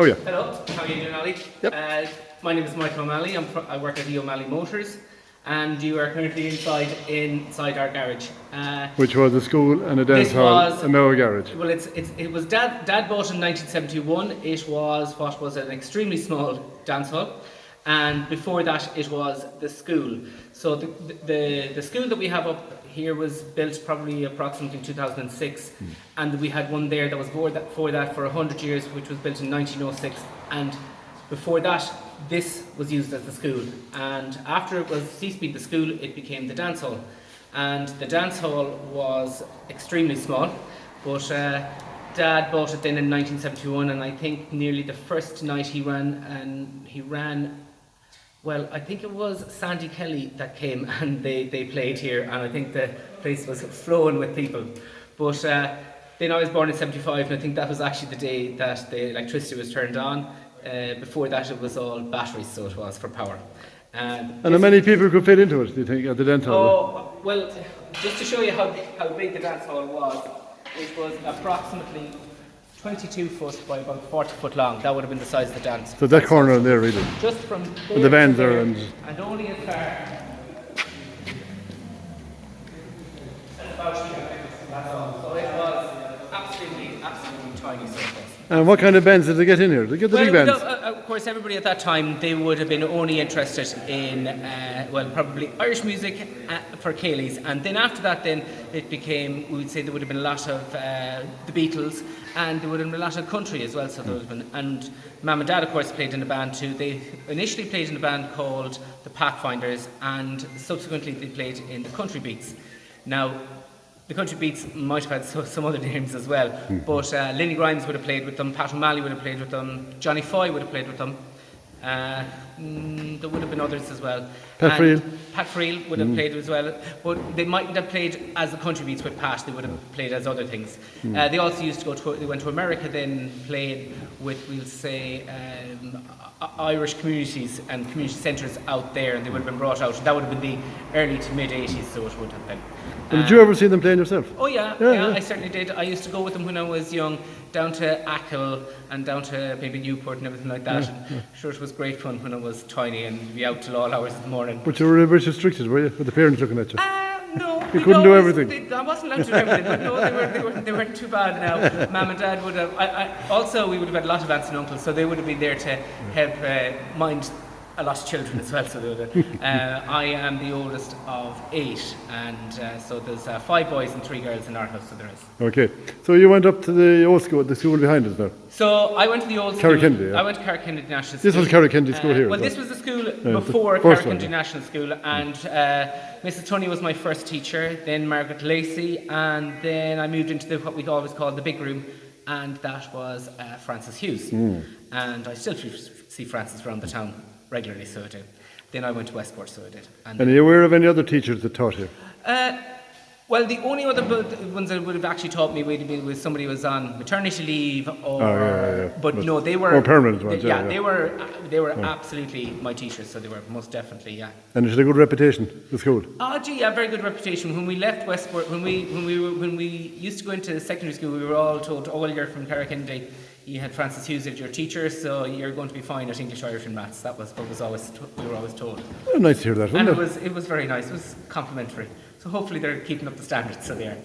Oh yeah. Hello, how are you doing, Ali? Yep. My name is Eamon O Malley. I work at Eamon O Malley Motors, and you are currently inside our garage. Which was a school and a dance hall and now a garage. Well, it was Dad bought in 1971. It was what was an extremely small dance hall, and before that it was the school. So the school that we have up here was built probably approximately 2006, and we had one there that was before that for 100 years, which was built in 1906, and before that this was used as the school, and after it was ceased being the school, it became the dance hall. And the dance hall was extremely small, but Dad bought it then in 1971, and I think nearly the first night he ran, well, I think it was Sandy Kelly that came and they played here, and I think the place was flowing with people. But then I was born in 75, and I think that was actually the day that the electricity was turned on. Before that it was all batteries, so it was for power. And how many people could fit into it, do you think, at the dance hall? Oh, well, just to show you how big the dance hall was, it was approximately 22 foot by about 40 foot long. That would have been the size of the dance. So that corner in there, really? Just from there and the bands to there, there and only as far as about here. That's all. So it was absolutely tiny surface. And what kind of bands did they get in here? Did they get the big bands? Of course, everybody at that time, they would have been only interested in, probably Irish music for Céilís. And then after that, then it became, we would say there would have been a lot of the Beatles, and there would have been a lot of country as well. So there would have been, and Mum and Dad, of course, played in a band too. They initially played in a band called the Pathfinders, and subsequently they played in the Country Beats. Now, the Country Beats might have had some other names as well, but Linny Grimes would have played with them, Pat O'Malley would have played with them, Johnny Foy would have played with them. There would have been others as well. Pat Friel would have played as well, but they mightn't have played as the Country Beats with Pat. They would have played as other things. They also used to they went to America, then played with, we'll say, Irish communities and community centres out there, and they would have been brought out. That would have been the early to mid 80s, so it would have been. Did you ever see them playing yourself? Oh yeah, I certainly did. I used to go with them when I was young, down to Achill and down to maybe Newport and everything like that. Sure, it was great fun when I was tiny and be out till all hours of the morning. But you were a bit restricted, were you, with the parents looking at you? No. You couldn't do everything. I wasn't allowed to do everything, but no, they weren't too bad now. Mum and Dad would have, also we would have had a lot of aunts and uncles, so they would have been there to help mind a lot of children as well. So I am the oldest of 8, and so there's 5 boys and 3 girls in our house, so there is. Okay, so you went up to the old school, the school behind us there? So I went to the old school. Kennedy, yeah. I went to Kennedy National School. This was Kennedy School here? Well, this was the school before Kennedy National School, and Mrs. Tunney was my first teacher, then Margaret Lacey, and then I moved into what we always called the big room, and that was Francis Hughes. And I still see Francis around the town regularly, so I do. Then I went to Westport, so I did. And are you aware of any other teachers that taught you? Well, the only other ones that would have actually taught me would have been with somebody who was on maternity leave, or but no, they were more permanent ones. They were absolutely my teachers, so they were most definitely, yeah. And it had a good reputation, the school. Oh, gee, yeah, very good reputation. When we left Westport, when we used to go into secondary school, we were all told, "Oh, well, you're from Kennedy. You had Francis Hughes as your teacher, so you're going to be fine at English, Irish, and Maths." That was what we were always told. Well, nice to hear that, wasn't it? And it was very nice. It was complimentary. So hopefully they're keeping up the standards, so they are.